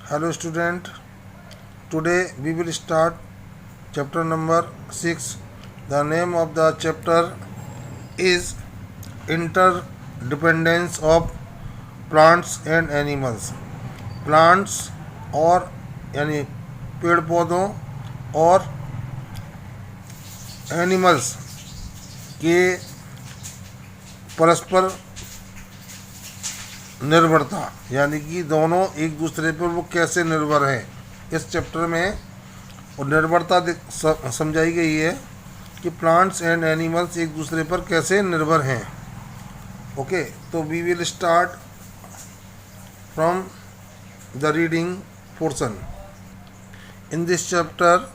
Hello student, today we will start chapter number 6. The name of the chapter is Interdependence of Plants and Animals. Plants और यानी पेड़ पौधों और animals के परस्पर निर्भरता, यानी कि दोनों एक दूसरे पर वो कैसे निर्भर हैं, इस चैप्टर में और निर्भरता समझाई गई है कि प्लांट्स एंड एनिमल्स एक दूसरे पर कैसे निर्भर हैं. ओके, तो we will start from the reading portion. In this chapter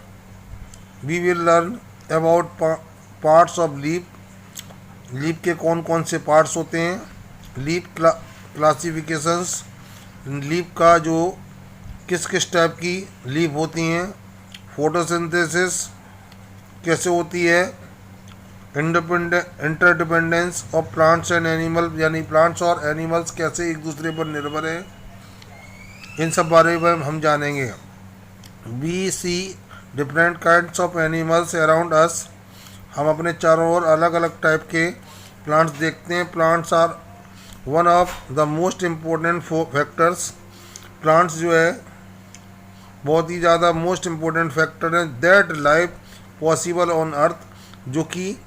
we will learn about parts of leaf. Leaf के कौन कौन से पार्ट्स होते हैं, लीफ क्लासिफिकेशंस, लीफ का जो किस किस टाइप की लीफ होती हैं, फोटोसिंथेसिस कैसे होती है, interdependence of plants and animal, यानी प्लांट्स और एनिमल्स कैसे एक दूसरे पर निर्भर हैं, इन सब बारे में हम जानेंगे. We see different kinds of animals around us. हम अपने चारों ओर अलग अलग टाइप के प्लांट्स देखते हैं. Plants are one of the most important factors. Plants जो है बहुत ही ज़्यादा मोस्ट इम्पोर्टेंट फैक्टर हैं that life possible on earth, जो कि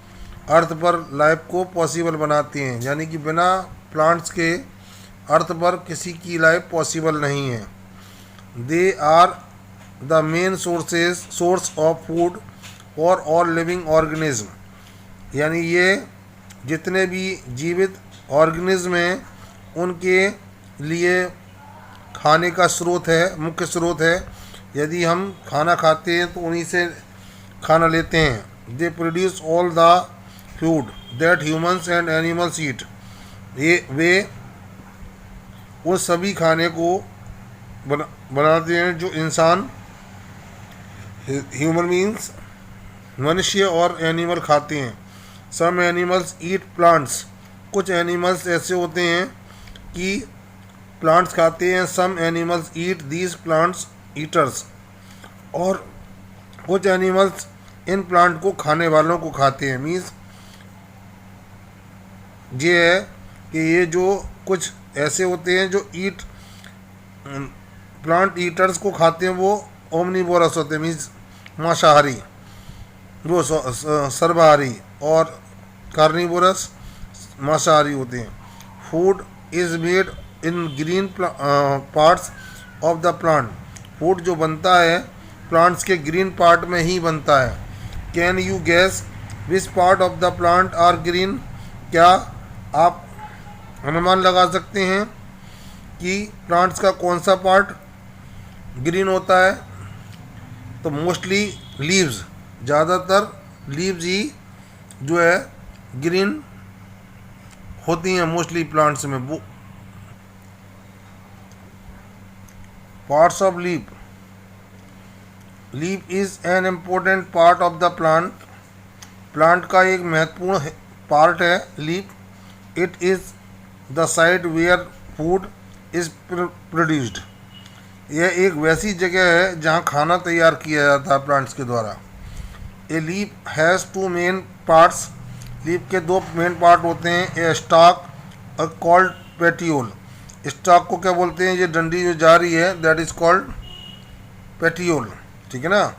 अर्थ पर लाइफ को पॉसिबल बनाती हैं, यानी कि बिना प्लांट्स के अर्थ पर किसी की लाइफ पॉसिबल नहीं है. They are the main source of food for all living organism, यानी ये जितने भी जीवित ऑर्गेनिज्म हैं उनके लिए खाने का स्रोत है, मुख्य स्रोत है. यदि हम खाना खाते हैं तो उन्हीं से खाना लेते हैं. They produce all the food that humans and animals eat. ये वे उस सभी खाने को बनाते हैं जो इंसान, ह्यूमन मीन्स मनुष्य और एनिमल खाते हैं. Some animals eat plants. कुछ एनिमल्स ऐसे होते हैं कि प्लांट्स खाते हैं. Some animals eat these plants eaters. और कुछ एनिमल्स इन प्लांट को खाने वालों को खाते हैं. मीन्स ये है कि ये जो कुछ ऐसे होते हैं जो ईट प्लांट ईटर्स को खाते हैं, वो ओमनीवोरस होते हैं, मीन्स मांसाहारी, वो सर्वाहारी, और कार्निवोरस मांसाहारी होते हैं. Food is made in green parts of the plant. Food जो बनता है प्लांट्स के ग्रीन पार्ट में ही बनता है. Can you guess which part of the plant are green. क्या आप अनुमान लगा सकते हैं कि प्लांट्स का कौन सा पार्ट ग्रीन होता है. तो मोस्टली लीव्स, ज़्यादातर लीव्स ही जो है ग्रीन होती हैं मोस्टली प्लांट्स में. वो parts of leaf. Leaf is an important part of the plant. Plant का एक महत्वपूर्ण पार्ट है leaf. It is the site where food is produced. यह एक वैसी जगह है जहाँ खाना तैयार किया जाता है प्लांट्स के द्वारा. A leaf has two main parts. Leaf के दो मेन पार्ट होते हैं, ए स्टॉक और कॉल्ड पेटियोल. स्टॉक को क्या बोलते हैं, ये डंडी जो जा रही है, दैट इज़ कॉल्ड पेटियोल. ठीक है ना.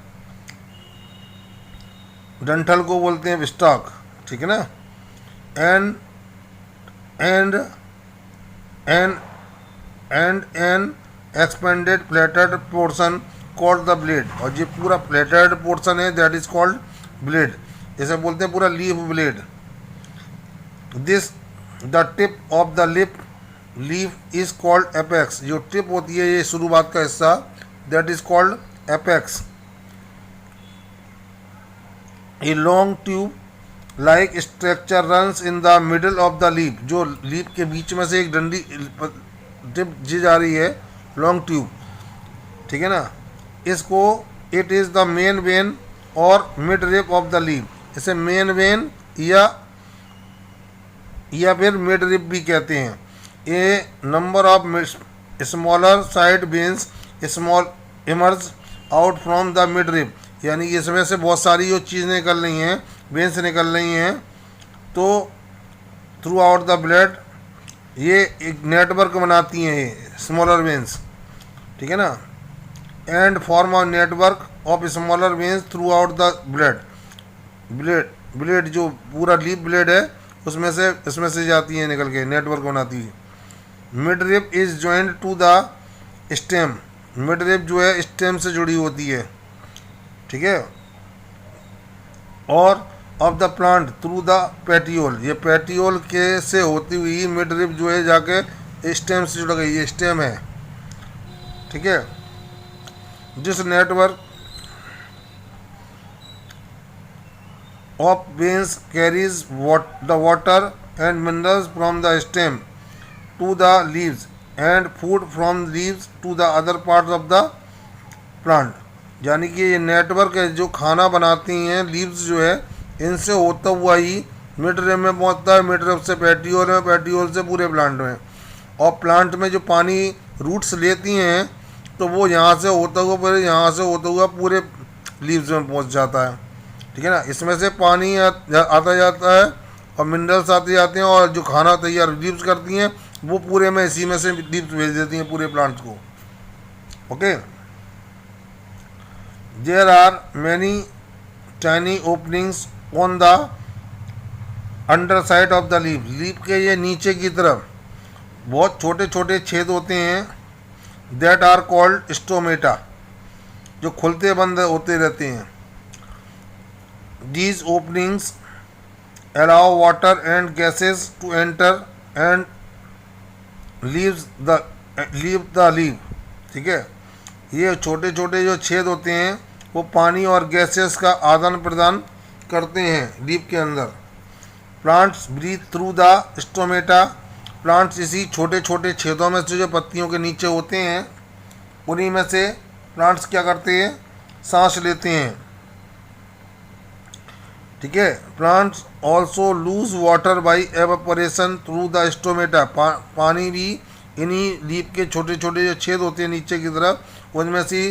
डंठल को बोलते हैं स्टॉक. ठीक है ना. And and and and an expanded flatted portion called the blade. और ये पूरा फ्लैटेड पोर्शन है, दैट इज कॉल्ड ब्लेड. जैसे बोलते हैं पूरा leaf blade. This the tip of the leaf is called apex. जो टिप होती है, ये शुरुआत का हिस्सा, that is called apex. A long tube like structure runs in the middle of the leaf. जो लीफ के बीच में से एक डंडी टिप जी जा रही है, लॉन्ग ट्यूब. ठीक है ना. इसको it is the main vein और mid rib of the leaf. इसे मेन वेन या फिर मिड रिप भी कहते हैं. A number of smaller side veins small emerge out from the mid rib, यानी इसमें से बहुत सारी जो चीज़ें निकल रही हैं, वेंस निकल रही हैं, तो थ्रू आउट द ब्लड ये एक नेटवर्क बनाती हैं ये स्मॉलर वेंस, ठीक है ना, and form of network of smaller veins throughout the blade जो पूरा लीफ ब्लेड है इसमें से जाती है निकल के, नेटवर्क बनाती है। Midrib is joint to the stem, midrib जो है स्टेम से जुड़ी होती है, ठीक है, और of the plant through the petiole, ये पेटियोल के से होती हुई मिड रिब जो है जाके स्टेम से जुड़ गई, ये स्टेम है, ठीक है। This network of veins carries the water and minerals from the stem to the leaves and food from leaves to the other parts of the plant, यानी कि ये नेटवर्क है जो खाना बनाती हैं लीव्स जो है, इनसे होता हुआ ही मिड रिब में पहुंचता है, मिड रिब से पेटियोल में, पेटियोल से पूरे प्लांट में, और प्लांट में जो पानी रूट्स लेती हैं तो वो यहाँ से होता हुआ पूरे लीव्स में पहुंच जाता है, ठीक है ना। इसमें से पानी आता जाता है और मिनरल्स आते जाते हैं, और जो खाना तैयार लीव्स करती हैं वो पूरे में इसी में से लीव्स भेज देती हैं पूरे प्लांट्स को, okay. There are many tiny openings on the underside of the leaf, leaf के ये नीचे की तरफ बहुत छोटे छोटे छेद होते हैं, दैट आर कॉल्ड स्टोमेटा, जो खुलते बंद होते रहते हैं। These openings allow water and gases to enter and leave the leaf, ठीक है। ये छोटे छोटे जो छेद होते हैं वो पानी और गैसेस का आदान प्रदान करते हैं लीफ के अंदर। Plants breathe through the stomata, plants इसी छोटे छोटे छेदों में से जो पत्तियों के नीचे होते हैं उन्हीं में से प्लांट्स क्या करते हैं, सांस लेते हैं, ठीक है। Plants also loose water by evaporation through the stomata, पानी भी इन्हीं लीफ के छोटे छोटे जो छेद होते हैं नीचे की तरफ उनमें से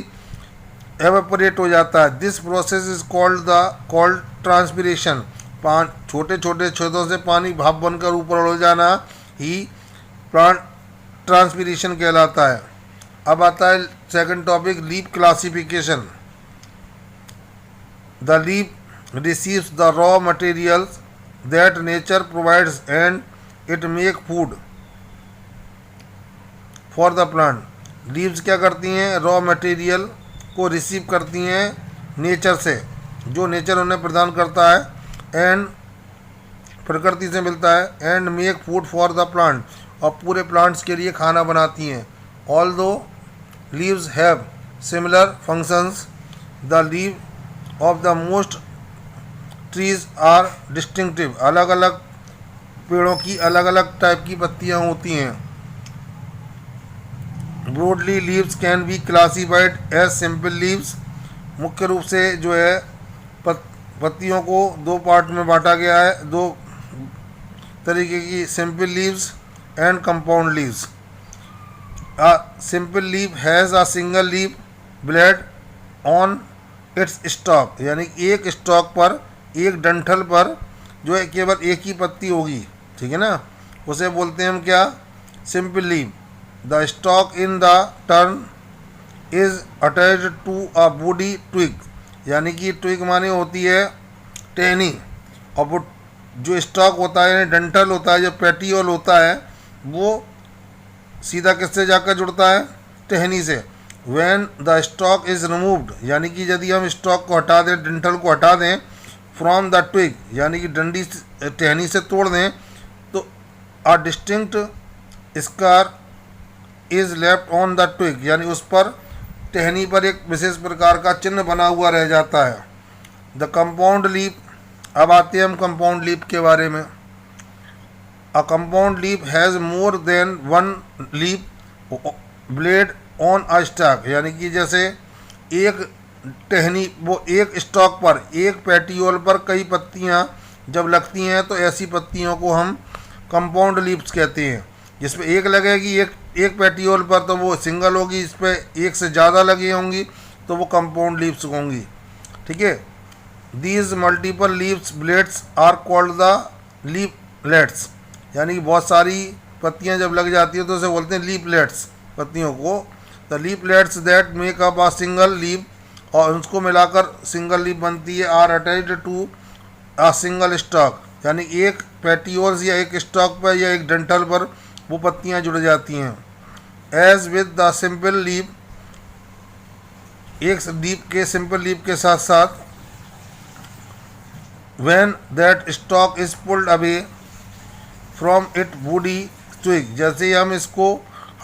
एवापोरेट हो जाता है। This process is called transpiration, छोटे छोटे छेदों से पानी भाप बनकर ऊपर उड़ जाना ही प्लांट ट्रांसपिरेशन कहलाता है। अब आता है second topic, leaf classification. The leaf receives the raw materials that nature provides and it make food for the plant. Leaves क्या करती हैं, रॉ मटेरियल को रिसीव करती हैं नेचर से, जो नेचर उन्हें प्रदान करता है, एंड प्रकृति से मिलता है, and make food for the plant, और पूरे प्लांट्स के लिए खाना बनाती हैं। Although leaves have similar functions, the leaves of the most trees are distinctive, अलग अलग पेड़ों की अलग अलग टाइप की पत्तियाँ होती हैं। Broadly leaves can be classified as simple leaves, मुख्य रूप से जो है पत्तियों को दो पार्ट में बांटा गया है, दो तरीके की, simple leaves and compound leaves. Simple leave has a single leave blade on it's stock, यानी एक स्टॉक पर, एक डंठल पर जो है केवल एक ही पत्ती होगी, ठीक है ना, उसे बोलते हैं हम क्या, simple leaf. The stalk in the turn is attached to a woody twig, यानी कि ट्विग माने होती है टहनी, और वो जो स्टॉक होता है, डंठल होता है, जो पेटियोल होता है, वो सीधा किससे जाकर जुड़ता है, टहनी से। When the stock is removed, यानी कि यदि हम स्टॉक को हटा दें, डंठल को हटा दें, फ्रॉम द ट्विग, यानी कि डंडी टहनी से तोड़ दें, तो a distinct scar is left on the twig, यानी उस पर टहनी पर एक विशेष प्रकार का चिन्ह बना हुआ रह जाता है। द कंपाउंड लीफ, अब आते हैं हम कंपाउंड लीफ के बारे में। A compound leaf has more than one leaf blade on a stock, यानी कि जैसे एक टहनी, वो एक स्टॉक पर, एक पेटियोल पर कई पत्तियां जब लगती हैं तो ऐसी पत्तियों को हम कंपाउंड लीव्स कहते हैं। जिसपे एक लगेगी एक एक पेटियोल पर तो वो सिंगल होगी, इस पे एक से ज़्यादा लगी होंगी तो वो कंपाउंड लीव्स होंगी। ठीक है, these multiple leaves blades are called the leaflets, यानी कि बहुत सारी पत्तियां जब लग जाती है तो उसे बोलते हैं लीफलेट्स, पत्तियों को। The leaflets that make up a single leaf, और उसको मिलाकर सिंगल लीफ बनती है, are attached to a single stalk, यानी एक पेटियोल्स या एक स्टॉक पर या एक डंठल पर वो पत्तियां जुड़ जाती हैं। As with the simple leaf, एक लीफ के सिंपल लीफ के साथ साथ when that stalk is pulled away from it woody twig, जैसे ही हम इसको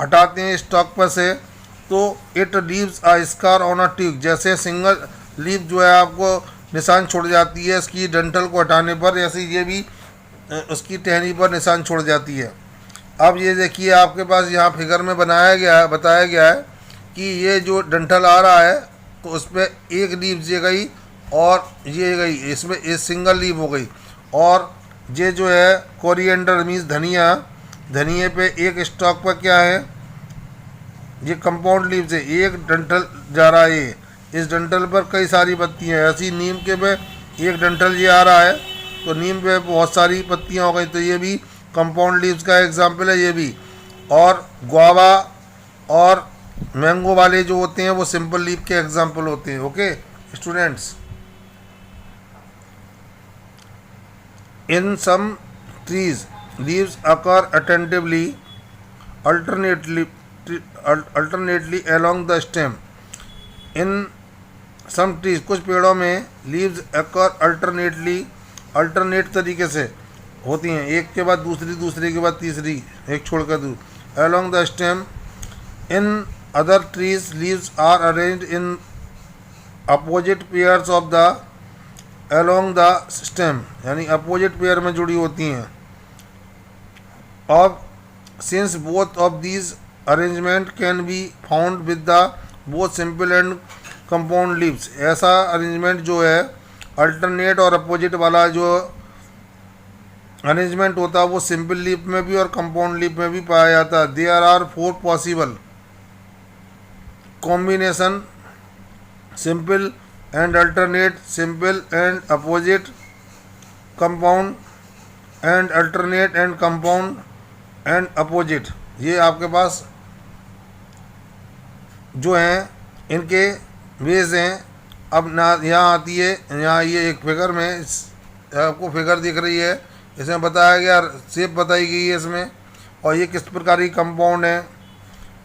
हटाते हैं स्टॉक पर से तो it leaves a scar on a twig, जैसे सिंगल लीफ जो है आपको निशान छोड़ जाती है इसकी डंठल को हटाने पर, ऐसे ये भी उसकी टहनी पर निशान छोड़ जाती है। अब ये देखिए आपके पास यहाँ फिगर में बताया गया है कि ये जो डंठल आ रहा है तो उस पर एक लीफ ये गई और ये गई, इसमें एक सिंगल लीफ हो गई, और ये जो है कोरिएंडर मीन्स धनिया, धनिए पे एक स्टॉक पर क्या है, ये कंपाउंड लीव से एक डंठल जा रहा है, ये इस डंठल पर कई सारी पत्तियां हैं। ऐसी नीम के पे एक डंठल ये आ रहा है तो नीम पे बहुत सारी पत्तियां हो गई, तो ये भी कंपाउंड लीव्स का एग्जाम्पल है ये भी। और गुआवा और मैंगो वाले जो होते हैं वो सिंपल लीफ के एग्जाम्पल होते हैं। Okay students, in some trees leaves occur attentively alternately along the stem. In some trees, कुछ पेड़ों में leaves occur alternate तरीके से होती हैं, एक के बाद दूसरी, दूसरे के बाद तीसरी, एक छोड़कर दूसरी, along the stem. In other trees leaves are arranged in opposite pairs of the along the stem, यानी opposite pair में जुड़ी होती हैं। अब since both of these arrangement can be found with the both simple and compound leaves, ऐसा arrangement जो है alternate और अपोजिट वाला जो अरेंजमेंट होता है वो सिंपल लीफ में भी और कंपाउंड लीफ में भी पाया जाता है। There are 4 possible combination, simple and alternate, simple and opposite, compound and alternate and compound and opposite. ये आपके पास जो हैं इनके वेज हैं। अब ना यहाँ आती है, यहाँ ये एक फिगर में आपको फिगर दिख रही है, इसमें बताया गया शेप बताई गई है इसमें, और ये किस प्रकार की कंपाउंड है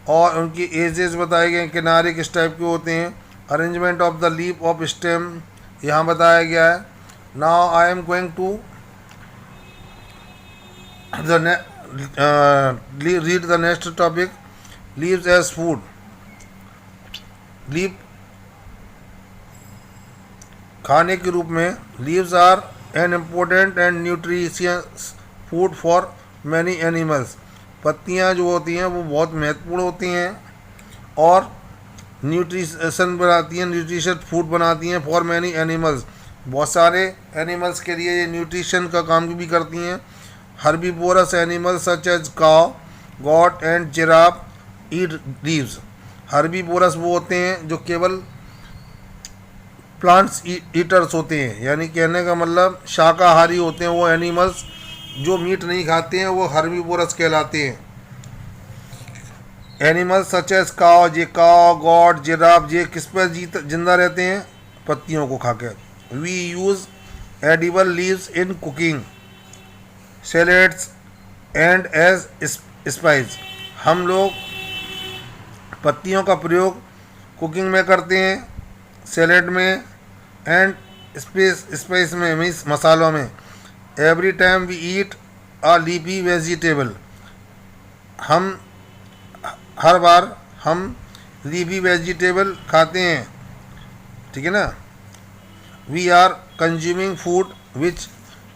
और उनकी एजेस बताए गए, किनारे किस टाइप के होते हैं, arrangement of the leaf of stem यहाँ बताया गया है। Now I am going to read the next topic, leaves as food. Leaf खाने के रूप में, leaves are an important and nutritious food for many animals. पत्तियां जो होती हैं वो बहुत महत्वपूर्ण होती हैं और न्यूट्रिशन बनाती हैं, न्यूट्रिशियस फूड बनाती हैं फॉर मैनी एनिमल्स। बहुत सारे एनिमल्स के लिए ये न्यूट्रिशन का काम भी करती हैं। Herbivorous animals such as cow, goat and giraffe eat leaves. Herbivorous वो होते हैं जो केवल प्लांट्स ईटर्स होते हैं, यानी कहने का मतलब शाकाहारी होते हैं वो एनिमल्स जो मीट नहीं खाते हैं, वो हर्बीवोरस कहलाते हैं। Animals such as cow, goat, giraffe, ये किस पर जिंदा रहते हैं, पत्तियों को खाकर। We use edible leaves in cooking, salads and as spice. हम लोग पत्तियों का प्रयोग कुकिंग में करते हैं, सैलेड में एंड स्पाइस में मीन्स मसालों में। Every time we eat a leafy vegetable, हम हर बार हम लीफी वेजिटेबल खाते हैं, ठीक है ना। We are consuming food which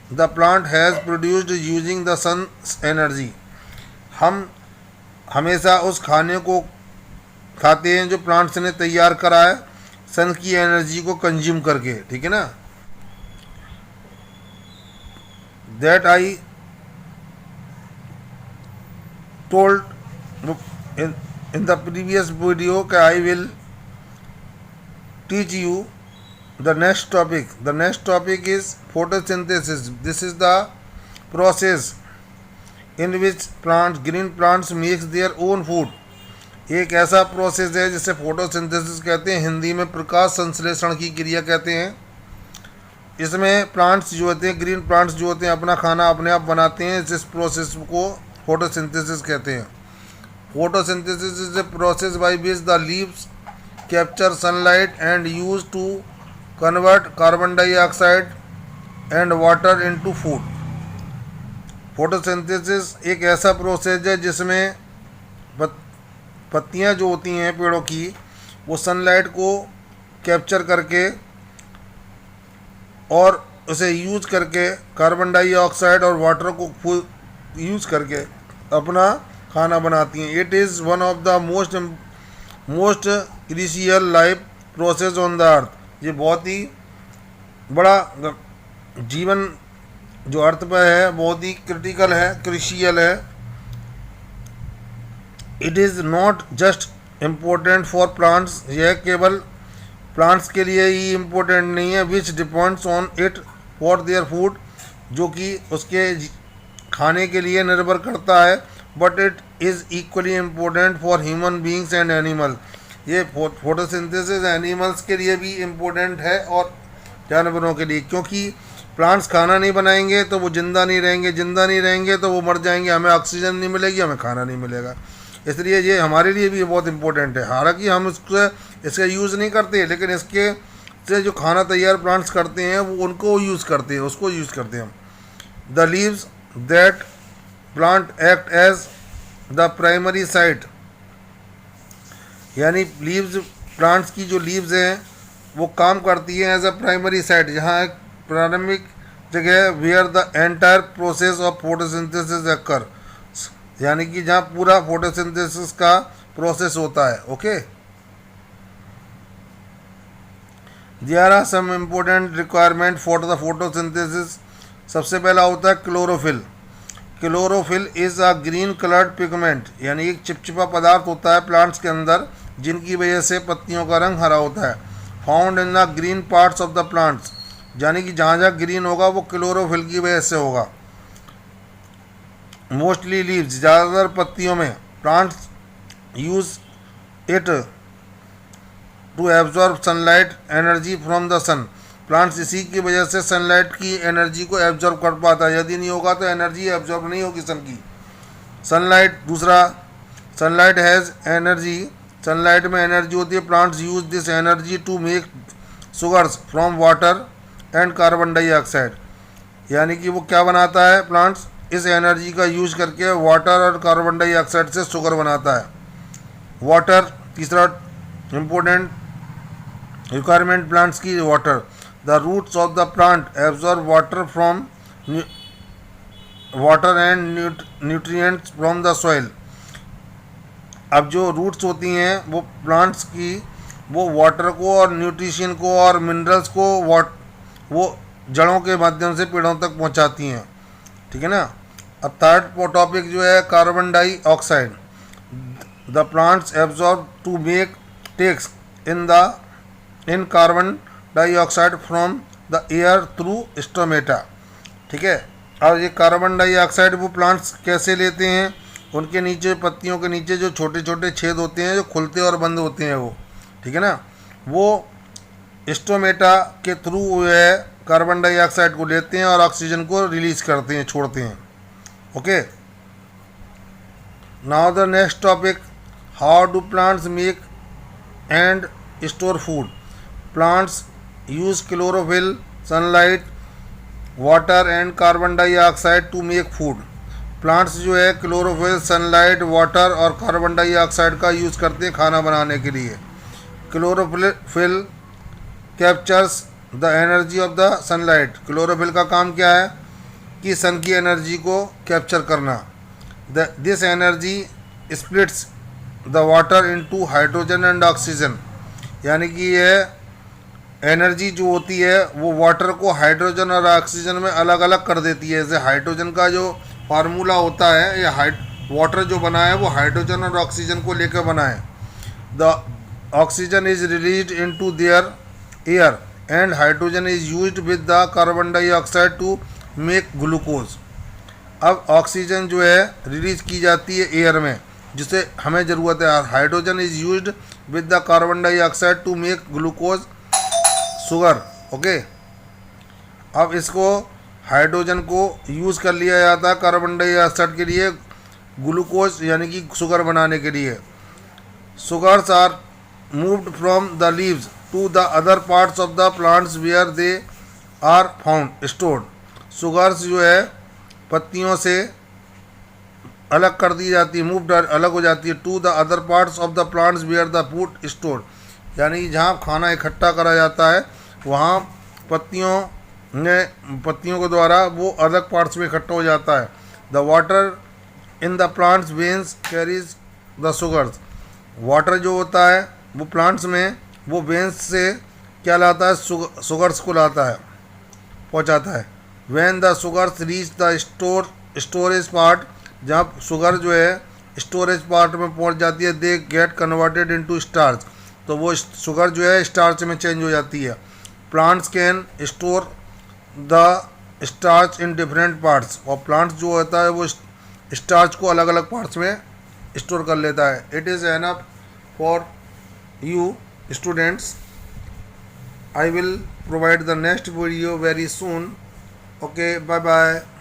the plant has produced using the sun's energy. हम हमेशा उस खाने को खाते हैं जो प्लांट्स ने तैयार करा है सन की एनर्जी को कंज्यूम करके, ठीक है ना। That I told in the previous video that I will teach you the next topic. The next topic is photosynthesis. This is the process in which green plants makes their own food. एक ऐसा process है जिसे photosynthesis कहते हैं, हिंदी में प्रकाश संश्लेषण की क्रिया कहते हैं। इसमें प्लांट्स जो होते हैं, ग्रीन प्लांट्स जो होते हैं, अपना खाना अपने आप बनाते हैं। इस प्रोसेस को फोटोसिंथेसिस कहते हैं। Photosynthesis is a process by which the leaves capture sunlight and use to convert carbon dioxide and water into food. Photosynthesis एक ऐसा प्रोसेस है जिसमें पत्तियां जो होती हैं पेड़ों की, वो सनलाइट को कैप्चर करके और उसे यूज करके कार्बन डाइऑक्साइड और वाटर को यूज करके अपना खाना बनाती हैं। It is one of the most crucial life process on the earth. ये बहुत ही बड़ा जीवन जो अर्थ पर है बहुत ही क्रिटिकल है, क्रिशियल है। It is not just important for plants, यह केवल प्लांट्स के लिए ही इम्पोर्टेंट नहीं है। Which depends on it for their food, जो कि उसके खाने के लिए निर्भर करता है। But it is equally important for human beings and animal. ये फोटोसिंथेसिस एनिमल्स के लिए भी इम्पोर्टेंट है और जानवरों के लिए, क्योंकि प्लांट्स खाना नहीं बनाएंगे तो वो जिंदा नहीं रहेंगे, जिंदा नहीं रहेंगे तो वो मर जाएंगे, हमें ऑक्सीजन नहीं मिलेगी, हमें खाना नहीं मिलेगा। इसलिए ये हमारे लिए भी बहुत इम्पोर्टेंट है। हालांकि हम इसका यूज़ नहीं करते, लेकिन इसके से जो खाना तैयार प्लांट्स करते हैं वो उनको यूज़ करते हैं, उसको यूज़ करते हैं। The leaves that plant act as the primary site, यानी लीव्स प्लांट्स की जो लीव्स हैं वो काम करती है एज अ प्राइमरी साइट, जहाँ एक प्रारंभिक जगह where the entire process of photosynthesis occur, यानी कि जहाँ पूरा फोटोसिंथेसिस का प्रोसेस होता है। Okay, there are some important requirement for the photosynthesis. सबसे पहला होता है chlorophyll. Chlorophyll is a green coloured pigment, यानी एक चिपचिपा पदार्थ होता है प्लांट्स के अंदर जिनकी वजह से पत्तियों का रंग हरा होता है। Found in the green parts of the plants, यानी कि जहाँ जहाँ ग्रीन होगा वो क्लोरोफिल की वजह से होगा। मोस्टली लीव्स, ज़्यादातर पत्तियों में। Plants use it to absorb sunlight energy from the sun. Plants इसी की वजह से सनलाइट की एनर्जी को एब्जॉर्ब कर पाता है, यदि नहीं होगा तो एनर्जी एब्जॉर्ब नहीं होगी सन की। सनलाइट, दूसरा सनलाइट हैज़ एनर्जी, सनलाइट में एनर्जी होती है। Plants use this energy to make sugars from water and carbon dioxide, यानी कि वो क्या बनाता है, प्लांट्स इस एनर्जी का यूज करके वाटर और कार्बन डाइऑक्साइड से शुगर बनाता है। वाटर, तीसरा इम्पोर्टेंट रिक्वायरमेंट प्लांट्स की, water. The roots of the plant absorb water from water and nutrients from the soil. अब जो रूट्स होती हैं वो प्लांट्स की, वो वाटर को और न्यूट्रिशन को और मिनरल्स को वो जड़ों के माध्यम से पेड़ों तक पहुंचाती हैं। ठीक है ना। अब थर्ड टॉपिक जो है carbon dioxide. The plants absorb to make takes in carbon dioxide from the air through stomata. ठीक है। और ये कार्बन डाइऑक्साइड वो प्लांट्स कैसे लेते हैं, उनके नीचे, पत्तियों के नीचे जो छोटे छोटे छेद होते हैं जो खुलते और बंद होते हैं वो, ठीक है ना, वो स्टोमेटा के थ्रू वो है कार्बन डाइऑक्साइड को लेते हैं और ऑक्सीजन को रिलीज करते हैं, छोड़ते हैं। Okay, now the next topic, how do plants make and store food. Plants use chlorophyll, sunlight, water and carbon dioxide to make food. Plants जो है क्लोरोफिल, सनलाइट, वाटर और कार्बन डाइऑक्साइड का use करते हैं खाना बनाने के लिए। Chlorophyll captures the energy of the sunlight. Chlorophyll का काम क्या है कि सन की एनर्जी को कैप्चर करना। This energy splits the water into hydrogen and oxygen, यानी कि यह एनर्जी जो होती है वो वाटर को हाइड्रोजन और ऑक्सीजन में अलग अलग कर देती है। जैसे हाइड्रोजन का जो फार्मूला होता है, ये वाटर जो बना है वो हाइड्रोजन और ऑक्सीजन को लेकर बना है। The oxygen is released into there air and hydrogen is used with the carbon dioxide to make glucose. अब ऑक्सीजन जो है रिलीज की जाती है एयर में, जिसे हमें ज़रूरत है। Hydrogen is used with the carbon dioxide to make glucose sugar. Okay, अब इसको हाइड्रोजन को यूज़ कर लिया जाता है कार्बन डाइऑक्साइड के लिए, ग्लूकोज यानी कि शुगर बनाने के लिए। Sugars are moved from the leaves to the other parts of the plants where they are found stored. Sugars जो है पत्तियों से अलग कर दी जाती है, मूव अलग हो जाती है, to the other parts of the plants where the food store, यानी जहाँ खाना इकट्ठा करा जाता है वहाँ पत्तियों के द्वारा वो अलग पार्ट्स में इकट्ठा हो जाता है। The water in the plants veins carries the sugars. Water जो होता है वो प्लांट्स में वो वेन्स से क्या लाता है, शुगर्स को लाता है, पहुँचाता है। When the sugars reach the storage part, जब शुगर जो है स्टोरेज पार्ट में पहुंच जाती है, they get converted into starch, तो वो शुगर जो है स्टार्च में चेंज हो जाती है। Plants can store the starch in different parts, और प्लांट्स जो होता है वो स्टार्च को अलग अलग पार्ट्स में स्टोर कर लेता है। It is enough for you students. I will provide the next video very soon. Okay, bye bye.